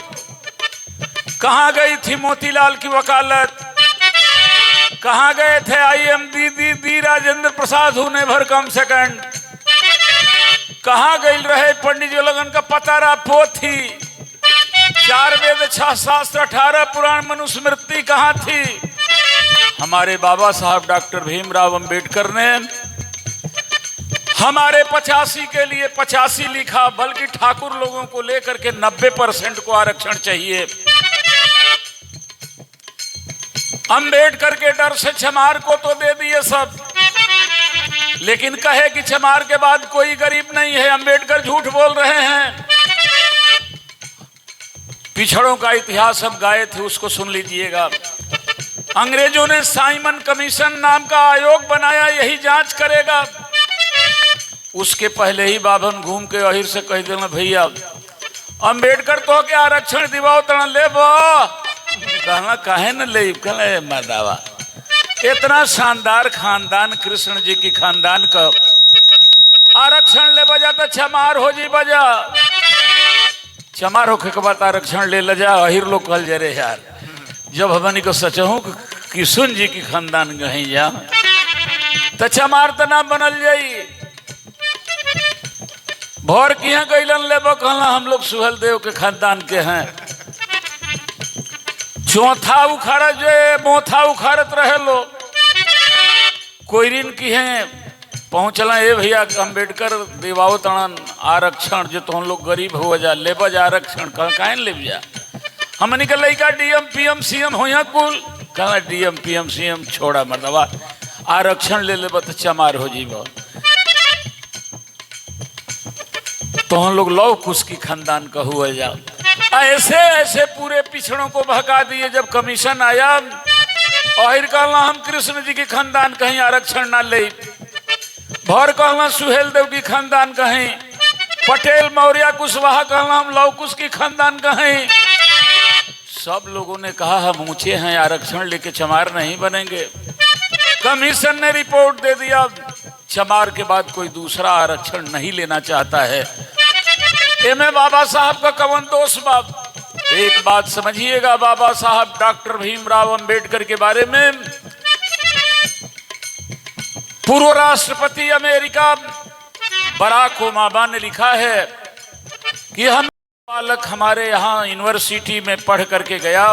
कहां गई थी मोतीलाल की वकालत, कहां गए थे दी राजेंद्र प्रसाद होने भर कम सेकंड, कहां गई रहे पंडित जी लगन का पतारा पोथी, 4 वेद 6 शास्त्र 18 पुराण मनुस्मृति कहां थी। हमारे बाबा साहब डॉक्टर भीमराव अंबेडकर ने हमारे 85 के लिए 85 लिखा, बल्कि ठाकुर लोगों को लेकर के 90% को आरक्षण चाहिए। अंबेडकर के डर से चमार को तो दे दिए सब, लेकिन कहे कि चमार के बाद कोई गरीब नहीं है। अंबेडकर झूठ बोल रहे हैं। पिछड़ों का इतिहास हम गाए थे, उसको सुन लीजिएगा। अंग्रेजों ने साइमन कमीशन नाम का आयोग बनाया, यही जांच करेगा। उसके पहले ही बाभन घूम के अहिर से कह देना, भैया अंबेडकर तो क्या आरक्षण दिवाओ तना ले कहना कहे न ले मदावा। इतना शानदार खानदान कृष्ण जी की खानदान का आरक्षण ले बजा तो चमार हो जी बजा। चमार होके के बाद आरक्षण ले जा। अहिर लोग कल जरे यार, जब हमनी को सचहूँ किशुन जी की खानदान गही जा तो चमार तो ना बनल जाई। भोर किया गईलन लेबो कहला हम लोग सुहल देव के खानदान के हैं। चौथा उखाड़ा जो मोथा उखाड़त रहे लो कोयरिन की हैं पहुंचला। ए भैया अंबेडकर दिवाओ तणन आरक्षण, जो तुम लोग गरीब हो जा ले बजा आरक्षण कहें ले जा। हमने के लड़का डीएम पीएम सीएम हो कुल कहला डीएम पीएम सीएम छोड़ा मर्दवा, आरक्षण ले ले तो चमार हो जीव। तो हम लोग लौ कुछ की खानदान का हुआ जा। ऐसे ऐसे पूरे पिछड़ों को बहका दिए। जब कमीशन आया और कहला हम कृष्ण जी की खानदान कहीं आरक्षण ना ले, भर कहला सुहेल देव की खानदान कहीं, पटेल मौर्य कुशवाहा कहला हम लौ कुश की खानदान कहीं। सब लोगों ने कहा हम ऊंचे हैं, आरक्षण लेके चमार नहीं बनेंगे। कमीशन ने रिपोर्ट दे दिया, चमार के बाद कोई दूसरा आरक्षण नहीं लेना चाहता है। एमे बाबा साहब का कवन दोष बाप। एक बात समझिएगा, बाबा साहब डॉक्टर भीमराव अंबेडकर के बारे में पूर्व राष्ट्रपति अमेरिका बराक ओबामा ने लिखा है कि हम बालक हमारे यहाँ यूनिवर्सिटी में पढ़ करके गया,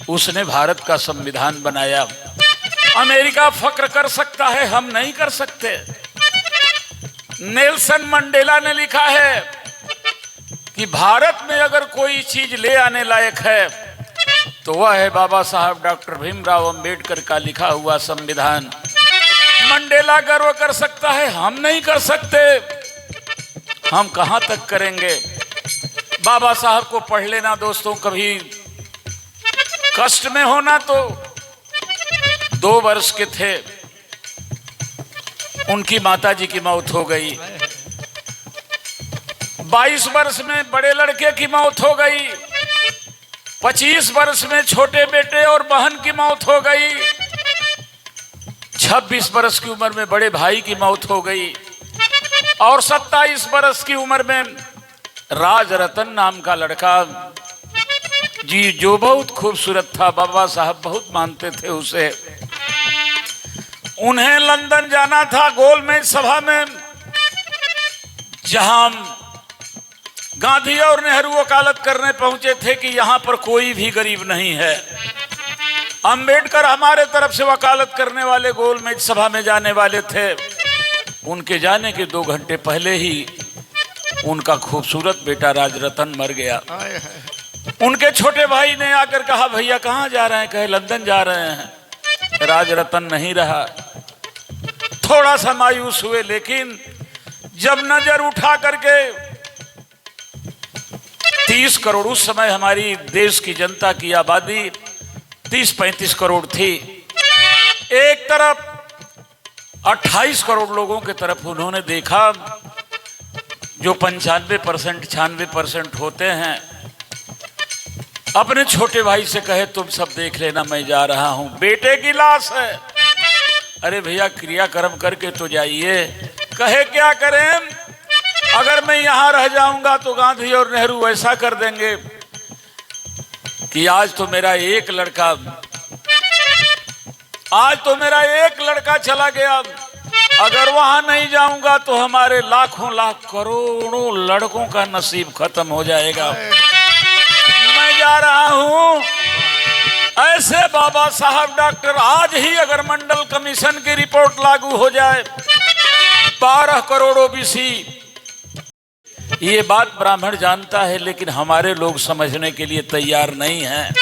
उसने भारत का संविधान बनाया। अमेरिका फक्र कर सकता है, हम नहीं कर सकते। नेल्सन मंडेला ने लिखा है कि भारत में अगर कोई चीज ले आने लायक है तो वह है बाबा साहब डॉक्टर भीमराव अंबेडकर का लिखा हुआ संविधान। मंडेला गर्व कर सकता है, हम नहीं कर सकते। हम कहां तक करेंगे। बाबा साहब को पढ़ लेना दोस्तों, कभी कष्ट में होना तो 2 वर्ष के थे, उनकी माताजी की मौत हो गई। 22 वर्ष में बड़े लड़के की मौत हो गई। 25 वर्ष में छोटे बेटे और बहन की मौत हो गई। 26 वर्ष की उम्र में बड़े भाई की मौत हो गई। और 27 वर्ष की उम्र में राज रतन नाम का लड़का जी, जो बहुत खूबसूरत था, बाबा साहब बहुत मानते थे उसे। उन्हें लंदन जाना था गोलमेज सभा में, जहां गांधी और नेहरू वकालत करने पहुंचे थे कि यहां पर कोई भी गरीब नहीं है। अंबेडकर हमारे तरफ से वकालत करने वाले गोलमेज सभा में जाने वाले थे। उनके जाने के 2 घंटे पहले ही उनका खूबसूरत बेटा राजरतन मर गया। उनके छोटे भाई ने आकर कहा, भैया कहाँ जा रहे हैं? कहे लंदन जा रहे हैं। राजरतन नहीं रहा, थोड़ा सा मायूस हुए, लेकिन जब नजर उठा करके 30 करोड़, उस समय हमारी देश की जनता की आबादी 30-35 करोड़ थी, एक तरफ 28 करोड़ लोगों की तरफ उन्होंने देखा, जो 95% 96% होते हैं। अपने छोटे भाई से कहे, तुम सब देख लेना, मैं जा रहा हूं, बेटे की लाश है। अरे भैया क्रियाक्रम करके तो जाइए। कहे क्या करें, अगर मैं यहां रह जाऊंगा तो गांधी और नेहरू ऐसा कर देंगे कि आज तो मेरा एक लड़का चला गया, अगर वहां नहीं जाऊंगा तो हमारे लाखों लाख करोड़ों लड़कों का नसीब खत्म हो जाएगा। मैं जा रहा हूं। ऐसे बाबा साहब डॉक्टर, आज ही अगर मंडल कमीशन की रिपोर्ट लागू हो जाए, 12 करोड़ ओबीसी, ये बात ब्राह्मण जानता है, लेकिन हमारे लोग समझने के लिए तैयार नहीं हैं।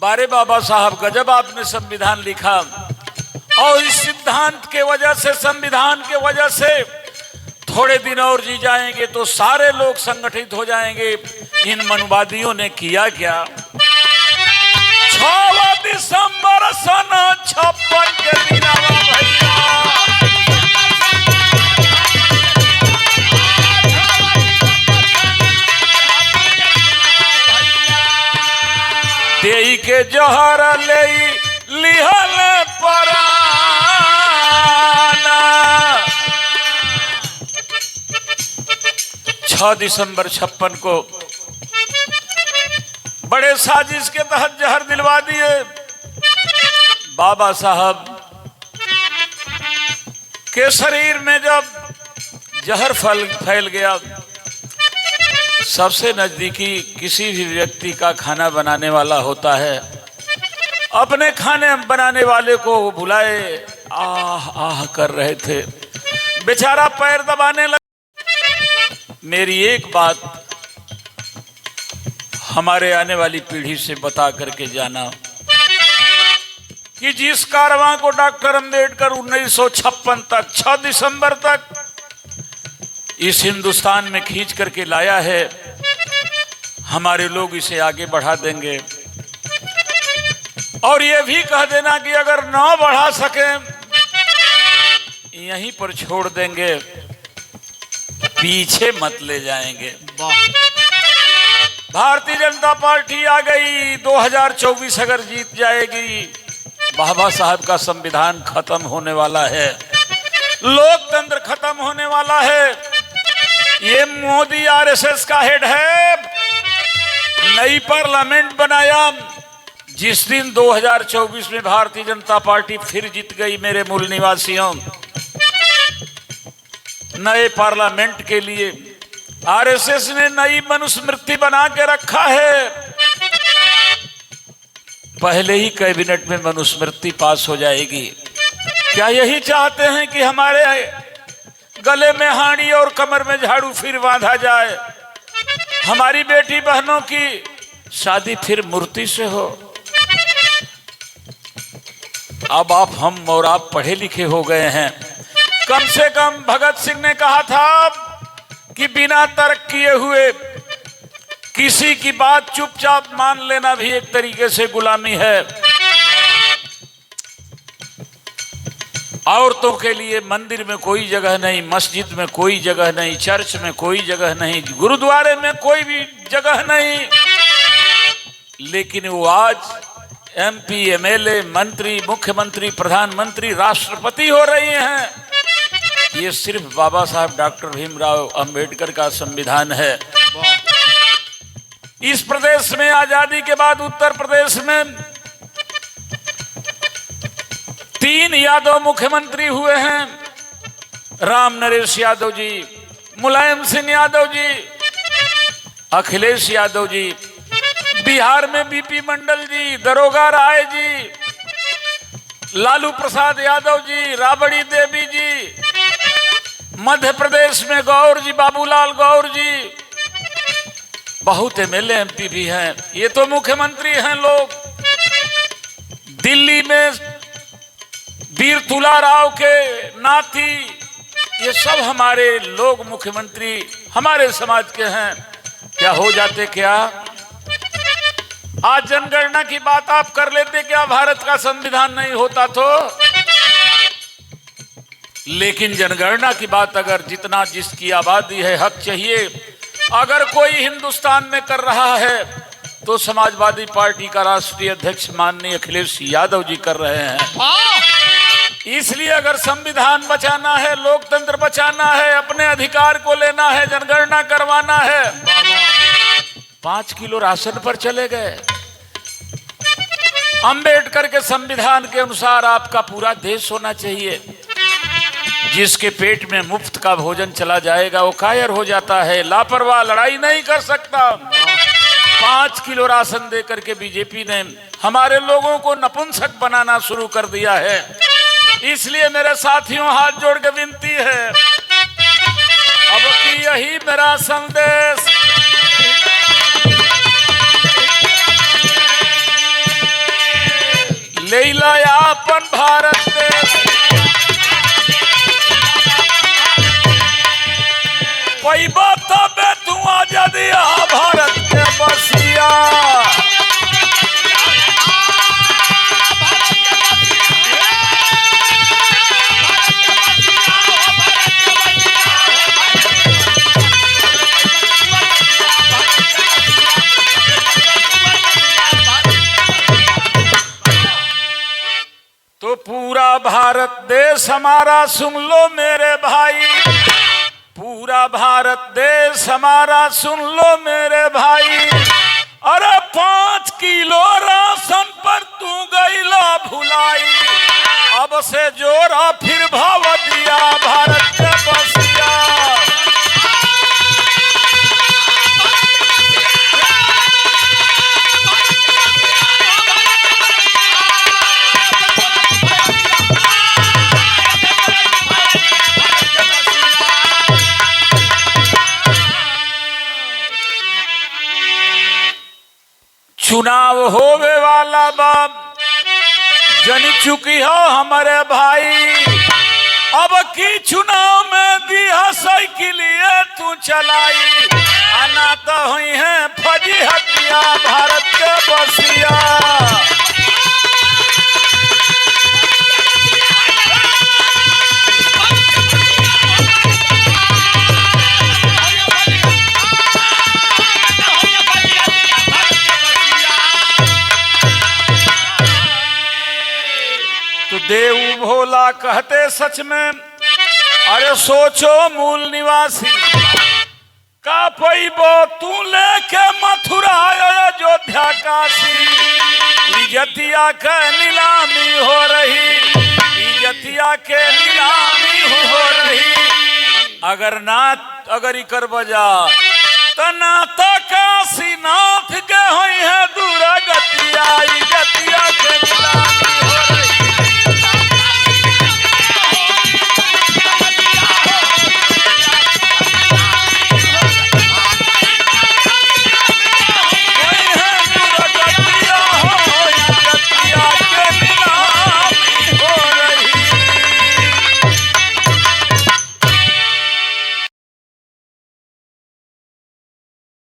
बारे बाबा साहब, गजब आपने संविधान लिखा, और इस सिद्धांत के वजह से, संविधान के वजह से थोड़े दिन और जी जाएंगे तो सारे लोग संगठित हो जाएंगे। इन मनुवादियों ने किया क्या? 6 दिसंबर सन 56 के दिन भैया, देई के जहर ले लिहल पराना। 6 दिसंबर 56 को बड़े साजिश के तहत जहर दिलवा दिए। बाबा साहब के शरीर में जब जहर फैल गया, सबसे नजदीकी किसी भी व्यक्ति का खाना बनाने वाला होता है, अपने खाने बनाने वाले को बुलाए, आह आह कर रहे थे, बेचारा पैर दबाने लगा। मेरी एक बात हमारे आने वाली पीढ़ी से बता करके जाना कि जिस कारवां को डॉक्टर अंबेडकर 1956 तक 6 दिसंबर तक इस हिंदुस्तान में खींच करके लाया है, हमारे लोग इसे आगे बढ़ा देंगे। और ये भी कह देना कि अगर न बढ़ा सके यहीं पर छोड़ देंगे, पीछे मत ले जाएंगे। भारतीय जनता पार्टी आ गई, 2024 अगर जीत जाएगी, बाबा साहब का संविधान खत्म होने वाला है, लोकतंत्र खत्म होने वाला है। ये मोदी आरएसएस का हेड है। नई पार्लियामेंट बनाया, जिस दिन 2024 में भारतीय जनता पार्टी फिर जीत गई, मेरे मूल निवासियों, नए पार्लियामेंट के लिए आरएसएस ने नई मनुस्मृति बना के रखा है। पहले ही कैबिनेट में मनुस्मृति पास हो जाएगी। क्या यही चाहते हैं कि हमारे गले में हांडी और कमर में झाड़ू फिर बांधा जाए, हमारी बेटी बहनों की शादी फिर मूर्ति से हो? अब हम और आप पढ़े लिखे हो गए हैं। कम से कम भगत सिंह ने कहा था कि बिना तर्क किए हुए किसी की बात चुपचाप मान लेना भी एक तरीके से गुलामी है। औरतों के लिए मंदिर में कोई जगह नहीं, मस्जिद में कोई जगह नहीं, चर्च में कोई जगह नहीं, गुरुद्वारे में कोई भी जगह नहीं। लेकिन वो आज एमपी, एमएलए, मंत्री, मुख्यमंत्री, प्रधानमंत्री, राष्ट्रपति हो रही हैं। ये सिर्फ बाबा साहब डॉक्टर भीमराव अंबेडकर का संविधान है। इस प्रदेश में आजादी के बाद उत्तर प्रदेश में 3 यादव मुख्यमंत्री हुए हैं, राम नरेश यादव जी, मुलायम सिंह यादव जी, अखिलेश यादव जी। बिहार में बीपी मंडल जी, दरोगा राय जी, लालू प्रसाद यादव जी, राबड़ी देवी जी, मध्य प्रदेश में गौर जी, बाबूलाल गौर जी, बहुत एमएलए एमपी भी हैं, ये तो मुख्यमंत्री हैं लोग। दिल्ली में वीर तुला राव के नाती, ये सब हमारे लोग मुख्यमंत्री हमारे समाज के हैं। क्या हो जाते क्या? आज जनगणना की बात आप कर लेते, क्या भारत का संविधान नहीं होता तो? लेकिन जनगणना की बात अगर जितना जिसकी आबादी है हक चाहिए, अगर कोई हिंदुस्तान में कर रहा है तो समाजवादी पार्टी का राष्ट्रीय अध्यक्ष माननीय अखिलेश यादव जी कर रहे हैं। इसलिए अगर संविधान बचाना है, लोकतंत्र बचाना है, अपने अधिकार को लेना है, जनगणना करवाना है, 5 किलो राशन पर चले गए। अंबेडकर के संविधान के अनुसार आपका पूरा देश होना चाहिए। जिसके पेट में मुफ्त का भोजन चला जाएगा वो कायर हो जाता है, लापरवाह लड़ाई नहीं कर सकता। 5 किलो राशन देकर के बीजेपी ने हमारे लोगों को नपुंसक बनाना शुरू कर दिया है। इसलिए मेरे साथियों, हाथ जोड़ के विनती है, अब की यही मेरा संदेश, लेला अपन भारत देश, पैबा तबे तू आजादी भारत के बसिया। तो पूरा भारत देश हमारा सुन लो मेरे भाई, पूरा भारत देश हमारा सुन लो मेरे भाई। अरे 5 किलो राशन पर तू गईला भुलाई, अब से जोरा फिर भाव दिया भारत के बसिया। चुनाव होवे वाला बाप जन चुकी हो हमारे भाई, अब की चुनाव में दिया साइकिलिए तू चलाई, आना तो हुई है फजी हत्या भारत के बसिया। देव भोला कहते सच में, अरे सोचो मूल निवासी, का पैबो तू लेके मथुरा अयोध्या काशी। इज्जतिया के नीलामी हो रही, इज्जतिया के नीलामी हो रही। अगर इकर बजा तो ना